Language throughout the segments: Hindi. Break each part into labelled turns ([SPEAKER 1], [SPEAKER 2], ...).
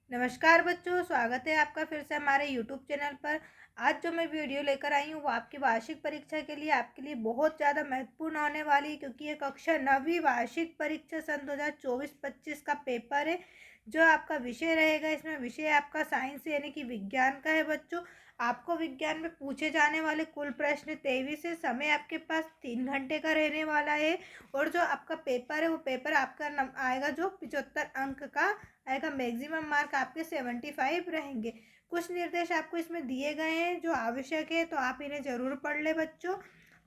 [SPEAKER 1] नमस्कार बच्चों, स्वागत है आपका फिर से हमारे YouTube चैनल पर। आज जो मैं वीडियो लेकर आई हूँ वो आपकी वार्षिक परीक्षा के लिए आपके लिए बहुत ज़्यादा महत्वपूर्ण होने वाली है, क्योंकि ये कक्षा 9वीं वार्षिक परीक्षा सन 2024-25 का पेपर है। जो आपका विषय रहेगा, इसमें विषय आपका साइंस यानी कि विज्ञान का है बच्चों। आपको विज्ञान में पूछे जाने वाले कुल प्रश्न 23 है। समय आपके पास 3 घंटे का रहने वाला है। और जो आपका पेपर है वो पेपर आपका आएगा जो 75 अंक का आएगा। मैक्सिमम मार्क आपके 75 रहेंगे। कुछ निर्देश आपको इसमें दिए गए हैं जो आवश्यक है, तो आप इन्हें जरूर पढ़ ले बच्चों।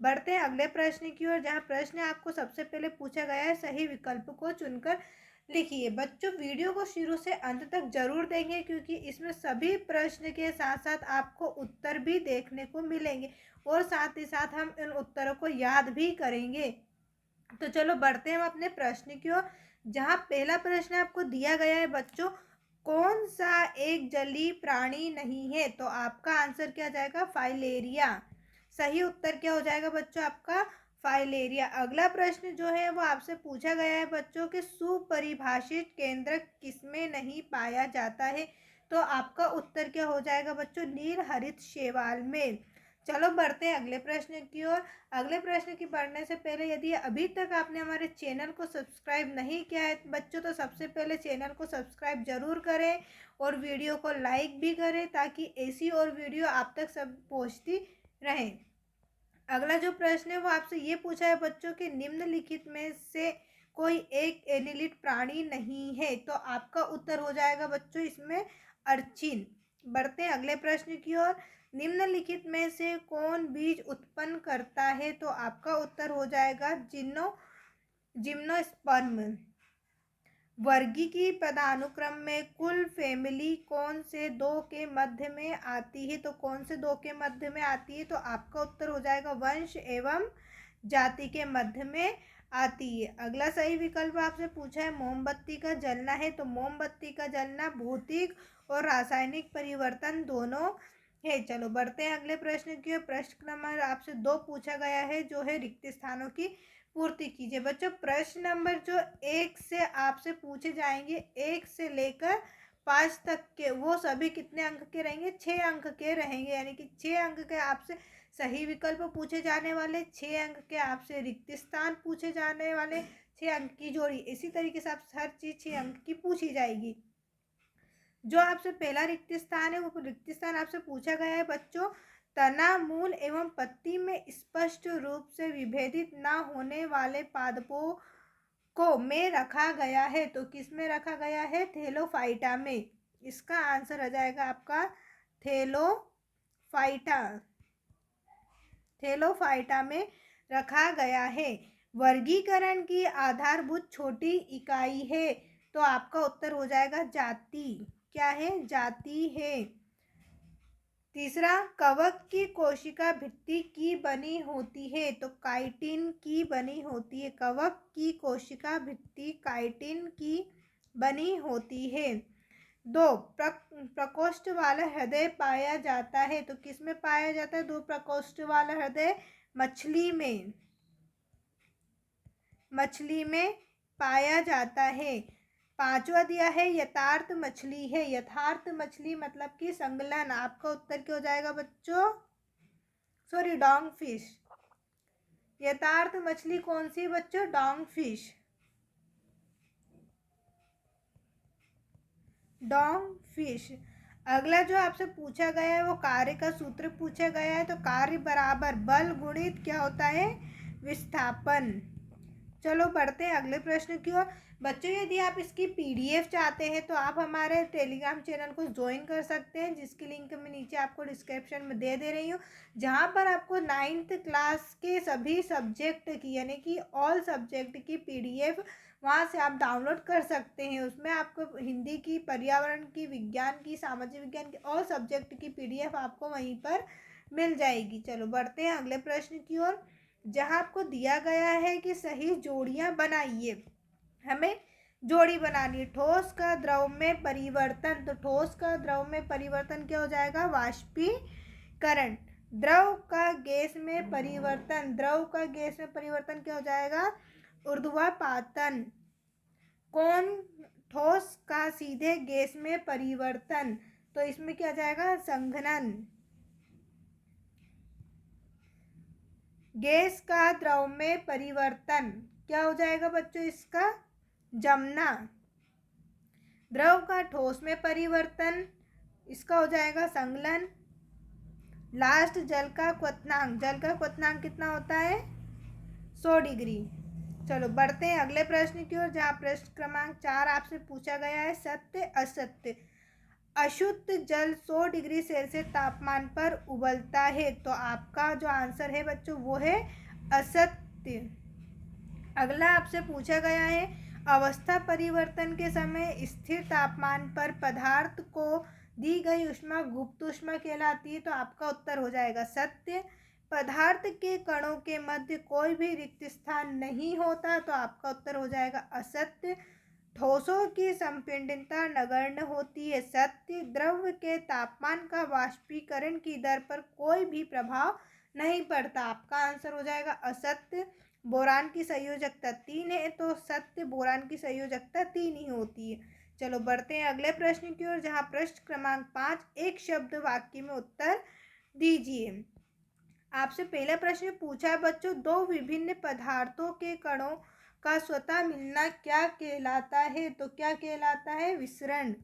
[SPEAKER 1] बढ़ते हैं अगले प्रश्न की ओर, जहाँ प्रश्न आपको सबसे पहले पूछा गया है, सही विकल्प को चुनकर लिखिए। बच्चों वीडियो को शुरू से अंत तक जरूर देंगे, क्योंकि इसमें सभी प्रश्न के साथ साथ आपको उत्तर भी देखने को मिलेंगे और साथ ही साथ हम इन उत्तरों को याद भी करेंगे। तो चलो बढ़ते हैं हम अपने प्रश्न की ओर, जहाँ पहला प्रश्न आपको दिया गया है बच्चों, कौन सा एक जलीय प्राणी नहीं है? तो आपका आंसर क्या जाएगा? फाइलेरिया। सही उत्तर क्या हो जाएगा बच्चों? आपका फाइलेरिया। अगला प्रश्न जो है वो आपसे पूछा गया है बच्चों के सुपरिभाषित केंद्रक किसमें नहीं पाया जाता है? तो आपका उत्तर क्या हो जाएगा बच्चों? नील हरित शैवाल में। चलो बढ़ते हैं अगले प्रश्न की ओर। अगले प्रश्न की बढ़ने से पहले यदि अभी तक आपने हमारे चैनल को सब्सक्राइब नहीं किया है बच्चों, तो सबसे पहले चैनल को सब्सक्राइब जरूर करें और वीडियो को लाइक भी करें, ताकि ऐसी और वीडियो आप तक सब पहुंचती रहे। अगला जो प्रश्न है वो आपसे ये पूछा है बच्चों कि निम्नलिखित में से कोई एक एनिलिड प्राणी नहीं है? तो आपका उत्तर हो जाएगा बच्चों इसमें अर्चिन। बढ़ते हैं अगले प्रश्न की ओर। निम्नलिखित में से कौन बीज उत्पन्न करता है? तो आपका उत्तर हो जाएगा जिम्नोस्पर्म। वर्गीय पदानुक्रम में कुल फैमिली कौन से दो के मध्य में आती है? तो कौन से दो के मध्य में आती है? तो आपका उत्तर हो जाएगा वंश एवं जाति के मध्य में आती है। अगला सही विकल्प आपसे पूछा है मोमबत्ती का जलना है। तो मोमबत्ती का जलना भौतिक और रासायनिक परिवर्तन दोनों है। चलो बढ़ते हैं अगले प्रश्न की। प्रश्न नंबर आपसे 2 पूछा गया है, जो है रिक्त स्थानों की पूर्ति कीजिए। बच्चों प्रश्न नंबर जो 1 से आपसे पूछे जाएंगे, 1 से लेकर 5 तक के, वो सभी कितने अंक के रहेंगे? 6 अंक के रहेंगे। यानी कि 6 अंक के आपसे सही विकल्प पूछे जाने वाले, 6 अंक के आपसे रिक्त स्थान पूछे जाने वाले, 6 अंक की जोड़ी। इसी तरीके से आपसे हर चीज 6 अंक की पूछी जाएगी। जो आपसे पहला रिक्त स्थान है वो रिक्त स्थान आपसे पूछा गया है बच्चों, तना, मूल एवं पत्ती में स्पष्ट रूप से विभेदित न होने वाले पादपों को में रखा गया है। तो किस में रखा गया है? थैलोफाइटा में। इसका आंसर आ जाएगा आपका थैलोफाइटा। थैलोफाइटा में रखा गया है। वर्गीकरण की आधारभूत छोटी इकाई है। तो आपका उत्तर हो जाएगा जाति। क्या है? जाति है। तीसरा, कवक की कोशिका भित्ति की बनी होती है। तो काइटिन की बनी होती है। कवक की कोशिका भित्ति काइटिन की बनी होती है। 2, प्रकोष्ठ वाला हृदय पाया जाता है। तो किस में पाया जाता है 2 प्रकोष्ठ वाला हृदय? मछली में। मछली में पाया जाता है। 5वां दिया है यथार्थ मछली है। यथार्थ मछली मतलब कि संलग्न। आपका उत्तर क्या हो जाएगा बच्चों? Sorry, dog fish. यथार्थ मछली कौन सी बच्चों? Dog fish. Dog fish. अगला जो आपसे पूछा गया है वो कार्य का सूत्र पूछा गया है। तो कार्य बराबर बल गुणित क्या होता है? विस्थापन। चलो बढ़ते हैं अगले प्रश्न की ओर। बच्चों यदि आप इसकी पीडीएफ चाहते हैं तो आप हमारे टेलीग्राम चैनल को ज्वाइन कर सकते हैं, जिसकी लिंक मैं नीचे आपको डिस्क्रिप्शन में दे रही हूँ, जहाँ पर आपको 9th क्लास के सभी सब्जेक्ट की यानी कि ऑल सब्जेक्ट की पीडीएफ वहाँ से आप डाउनलोड कर सकते हैं। उसमें आपको हिंदी की, पर्यावरण की, विज्ञान की, सामाजिक विज्ञान की ऑल सब्जेक्ट की पीडीएफ आपको वहीं पर मिल जाएगी। चलो बढ़ते हैं अगले प्रश्न की ओर, जहाँ आपको दिया गया है कि सही जोड़ियाँ बनाइए। हमें जोड़ी बनानी है। ठोस का द्रव में परिवर्तन। तो ठोस का द्रव में परिवर्तन क्या हो जाएगा? वाष्पीकरण। द्रव का गैस में परिवर्तन। द्रव का गैस में परिवर्तन क्या हो जाएगा? ऊर्ध्वापातन। कौन ठोस का सीधे गैस में परिवर्तन, तो इसमें क्या जाएगा, संघनन। गैस का द्रव में परिवर्तन क्या हो जाएगा बच्चों, इसका जमना। द्रव का ठोस में परिवर्तन, इसका हो जाएगा संगलन। लास्ट जल का क्वथनांक, जल का क्वथनांक कितना होता है, 100 डिग्री। चलो बढ़ते हैं अगले प्रश्न की ओर, जहाँ प्रश्न क्रमांक 4 आपसे पूछा गया है, सत्य असत्य। अशुद्ध जल 100 डिग्री सेल्सियस तापमान पर उबलता है, तो आपका जो आंसर है बच्चों वो है असत्य। अगला आपसे पूछा गया है, अवस्था परिवर्तन के समय स्थिर तापमान पर पदार्थ को दी गई ऊष्मा गुप्त ऊष्मा कहलाती है, तो आपका उत्तर हो जाएगा सत्य। पदार्थ के कणों के मध्य कोई भी रिक्त स्थान नहीं होता, तो आपका उत्तर हो जाएगा असत्य। ठोसों की संपीड़नता नगण्य होती है, सत्य। द्रव के तापमान का वाष्पीकरण की दर पर कोई भी प्रभाव नहीं पड़ता, आपका आंसर हो जाएगा असत्य। बोरान की संयोजकता 3 है, तो सत्य, बोरान की संयोजकता 3 ही होती है। चलो बढ़ते हैं अगले प्रश्न की ओर, जहाँ प्रश्न क्रमांक 5, एक शब्द वाक्य में उत्तर दीजिए। आपसे पहला प्रश्न पूछा है बच्चों, दो विभिन्न पदार्थों के कणों का स्वतः मिलना क्या कहलाता है, तो क्या कहलाता है, विसरण,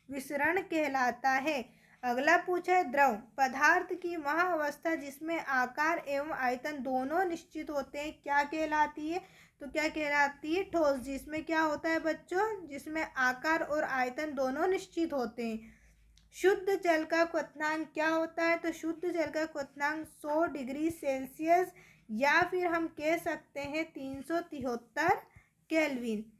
[SPEAKER 1] विसरण कहलाता है। अगला पूछा है, द्रव पदार्थ की वह अवस्था जिसमें आकार एवं आयतन दोनों निश्चित होते हैं क्या कहलाती है, तो क्या कहलाती है, ठोस। जिसमें क्या होता है बच्चों, जिसमें आकार और आयतन दोनों निश्चित होते हैं। शुद्ध जल का क्वथनांक क्या होता है, तो शुद्ध जल का क्वथनांक 100 डिग्री सेल्सियस या फिर हम कह सकते हैं 373 केल्विन।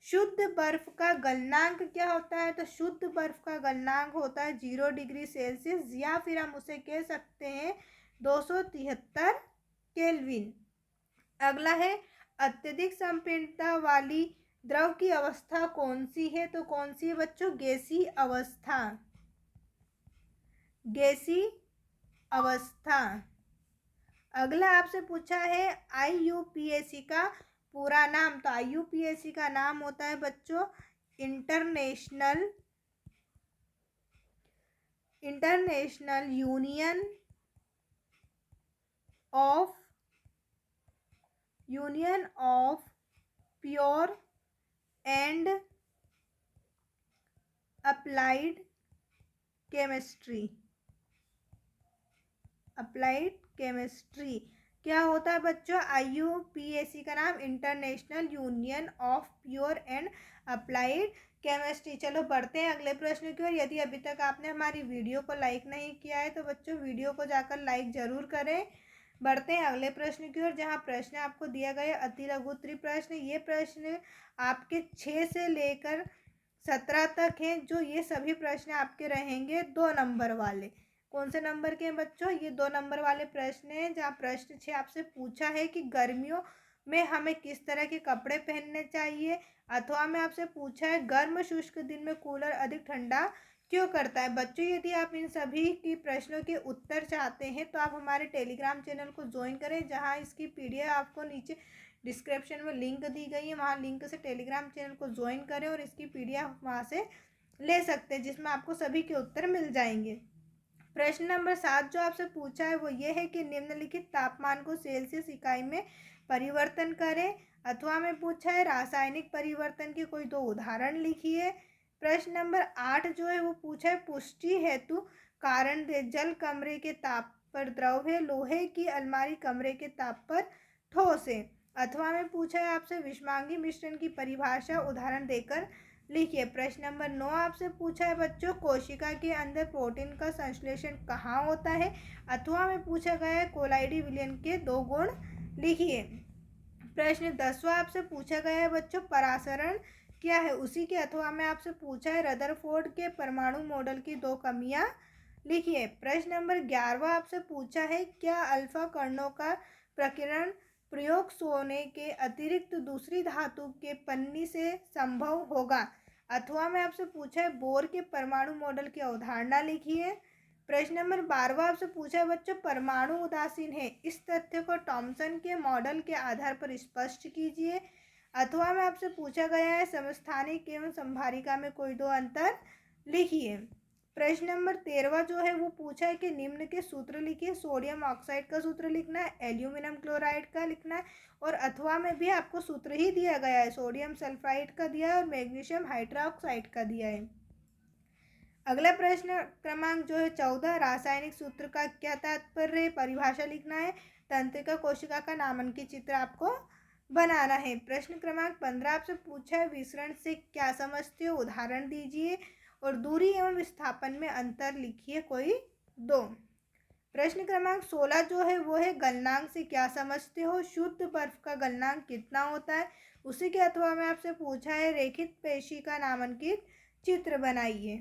[SPEAKER 1] शुद्ध बर्फ का गलनांक क्या होता है, तो शुद्ध बर्फ का गलनांक होता है 0 डिग्री सेल्सियस या फिर हम उसे कह सकते हैं 273 केल्विन। अगला है, अत्यधिक संपीड़नता वाली द्रव की अवस्था कौन सी है, तो कौन सी है बच्चों, गैसीय अवस्था, गैसीय अवस्था। अगला आपसे पूछा है, IUPAC का पूरा नाम, तो IUPAC का नाम होता है बच्चों international union of pure and applied chemistry. Applied chemistry क्या होता है बच्चों, IUPAC का नाम international union of pure and applied chemistry. चलो बढ़ते हैं अगले प्रश्न की ओर। यदि अभी तक आपने हमारी वीडियो को लाइक नहीं किया है तो बच्चों वीडियो को जाकर लाइक जरूर करें। बढ़ते हैं अगले प्रश्न की ओर, जहाँ प्रश्न आपको दिया गया अति लघु उत्तरीय प्रश्न। ये प्रश्न आपके 6 से लेकर 17 तक हैं, जो ये सभी प्रश्न आपके रहेंगे 2 नंबर वाले। कौन से नंबर के हैं बच्चों, ये 2 नंबर वाले प्रश्न हैं, जहाँ प्रश्न 6 आपसे पूछा है कि गर्मियों में हमें किस तरह के कपड़े पहनने चाहिए, अथवा में आपसे पूछा है गर्म शुष्क दिन में कूलर अधिक ठंडा क्यों करता है। बच्चों यदि आप इन सभी की प्रश्नों के उत्तर चाहते हैं तो आप हमारे टेलीग्राम चैनल को ज्वाइन करें, जहाँ इसकी PDF आपको नीचे डिस्क्रिप्शन में लिंक दी गई है, वहाँ लिंक से टेलीग्राम चैनल को ज्वाइन करें और इसकी PDF वहाँ से ले सकते हैं, जिसमें आपको सभी के उत्तर मिल जाएंगे। प्रश्न नंबर 7 जो आपसे पूछा है वो ये है कि निम्नलिखित तापमान को सेल्सियस इकाई में परिवर्तन करें, अथवा में पूछा है रासायनिक परिवर्तन के कोई 2 उदाहरण लिखिए। प्रश्न नंबर 8 जो है वो पूछा है पुष्टि हेतु कारण दे, जल कमरे के ताप पर द्रव है, लोहे की अलमारी कमरे के ताप पर ठोस है। अथवा में पूछा है आपसे विषमांगी मिश्रण की परिभाषा उदाहरण देकर लिखिए। प्रश्न नंबर 9 आपसे पूछा है बच्चों कोशिका के अंदर प्रोटीन का संश्लेषण कहाँ होता है, अथवा में पूछा गया है कोलाइडी विलयन के 2 गुण लिखिए। प्रश्न 10वां आपसे पूछा गया है बच्चों परासरण क्या है, उसी के अथवा में आपसे पूछा है रदरफोर्ड के परमाणु मॉडल की 2 कमियां लिखिए। प्रश्न नंबर 11वां आपसे पूछा है क्या अल्फा कणों का प्रकीर्णन प्रयोग सोने के अतिरिक्त दूसरी धातु के पन्नी से संभव होगा, अथवा में आपसे पूछा है बोर के परमाणु मॉडल की अवधारणा लिखिए। प्रश्न नंबर 12वां आपसे पूछा है बच्चों परमाणु उदासीन है, इस तथ्य को थॉमसन के मॉडल के आधार पर स्पष्ट कीजिए। अथवा में आपसे पूछा गया है समस्थानिक एवं संभारिका में कोई दो अंतर लिखिए। प्रश्न नंबर 13 जो है वो पूछा है कि निम्न के सूत्र लिखिए। सोडियम ऑक्साइड का सूत्र लिखना है, एल्यूमिनियम क्लोराइड का लिखना है, और अथवा में भी आपको सूत्र ही दिया गया है, सोडियम सल्फाइड का दिया है और मैग्नीशियम हाइड्रोक्साइड का दिया है। अगला प्रश्न क्रमांक जो है 14, रासायनिक सूत्र का क्या तात्पर्य है, परिभाषा लिखना है। तंत्रिका कोशिका का नामांकित चित्र आपको बनाना है। प्रश्न क्रमांक 15 आपसे पूछा है विसरण से क्या समझते हो, उदाहरण दीजिए, और दूरी एवं विस्थापन में अंतर लिखिए कोई दो। प्रश्न क्रमांक 16 जो है वो है गलनांक से क्या समझते हो, शुद्ध बर्फ का गलनांक कितना होता है। उसी के अथवा में आपसे पूछा है रेखित पेशी का नामांकित चित्र बनाइए।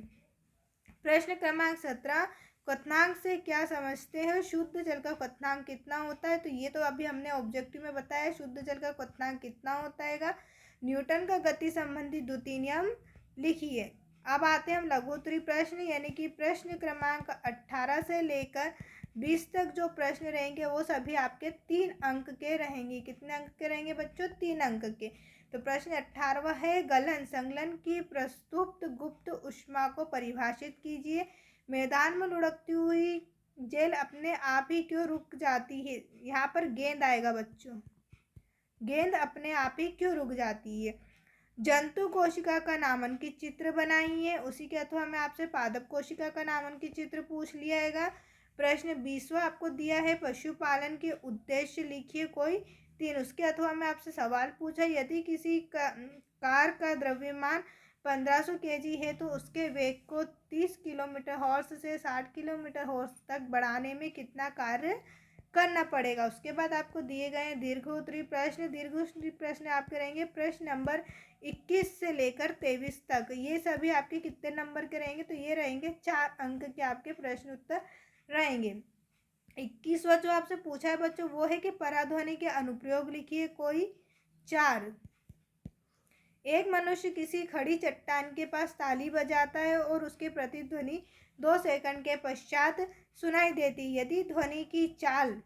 [SPEAKER 1] प्रश्न क्रमांक 17, क्वथनांक से क्या समझते हैं, शुद्ध जल का क्वथनांक कितना होता है। तो ये तो अभी हमने ऑब्जेक्टिव में बताया, शुद्ध जल का क्वथनांक कितना होता है। न्यूटन का गति संबंधी द्वितीय नियम लिखिए। अब आते हैं हम लघुत्तरी प्रश्न, यानी कि प्रश्न क्रमांक 18 से लेकर 20 तक जो प्रश्न रहेंगे वो सभी आपके 3 अंक के रहेंगे। कितने अंक के रहेंगे बच्चों, 3 अंक के। तो प्रश्न 18वां है गलन संगलन की प्रस्तुत गुप्त ऊष्मा को परिभाषित कीजिए। मैदान में लुढ़कती हुई जेल अपने आप ही क्यों रुक जाती है। यहाँ पर गेंद आएगा बच्चों, गेंद अपने आप ही क्यों रुक जाती है। जंतु कोशिका का नामांकित चित्र बनाइए। उसी के अथवा में आपसे पादप कोशिका का नामांकित चित्र पूछ लिया जाएगा। प्रश्न 20वां आपको दिया है पशुपालन के उद्देश्य लिखिए कोई 3। उसके अथवा में आपसे सवाल पूछा यदि किसी कार का द्रव्यमान 1500 kg है तो उसके वेग को 30 किलोमीटर हॉर्स से 60 किलोमीटर हॉर्स तक बढ़ाने में कितना कार्य करना पड़ेगा। उसके बाद आपको दिए गए हैं दीर्घोत्तरी प्रश्न। दीर्घोत्तरी प्रश्न आपके रहेंगे प्रश्न नंबर 21 से लेकर 23 तक। ये सभी आपके कितने नंबर के रहेंगे, तो ये रहेंगे 4 अंक के आपके प्रश्न उत्तर रहेंगे। 21वां जो आपसे पूछा है बच्चों वो है कि पराध्वनि के अनुप्रयोग लिखिए कोई 4। एक मनुष्य किसी खड़ी चट्टान के पास ताली बजाता है और उसकी प्रतिध्वनि 2 सेकंड के पश्चात सुनाई देती। यदि ध्वनि की चाल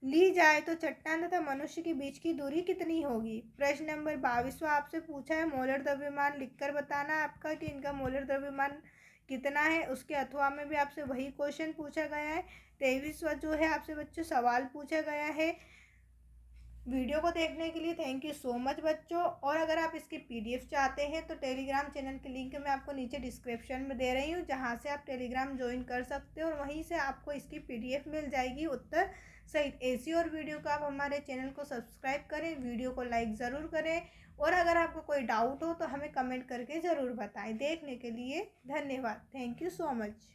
[SPEAKER 1] ली जाए तो चट्टान तथा मनुष्य के बीच की दूरी कितनी होगी। प्रश्न नंबर 22वां आपसे पूछा है मोलर द्रव्यमान लिखकर बताना आपका कि इनका मोलर द्रव्यमान कितना है। उसके अथवा में भी आपसे वही क्वेश्चन पूछा गया है। 23वां जो है आपसे बच्चों सवाल पूछा गया है। वीडियो को देखने के लिए थैंक यू सो मच बच्चों। और अगर आप इसकी पीडीएफ चाहते हैं तो टेलीग्राम चैनल की लिंक मैं आपको नीचे डिस्क्रिप्शन में दे रही हूँ, जहाँ से आप टेलीग्राम ज्वाइन कर सकते हो और वहीं से आपको इसकी पीडीएफ मिल जाएगी उत्तर सहित। ऐसी और वीडियो को आप हमारे चैनल को सब्सक्राइब करें, वीडियो को लाइक ज़रूर करें, और अगर आपको कोई डाउट हो तो हमें कमेंट करके ज़रूर बताएं। देखने के लिए धन्यवाद, थैंक यू सो मच।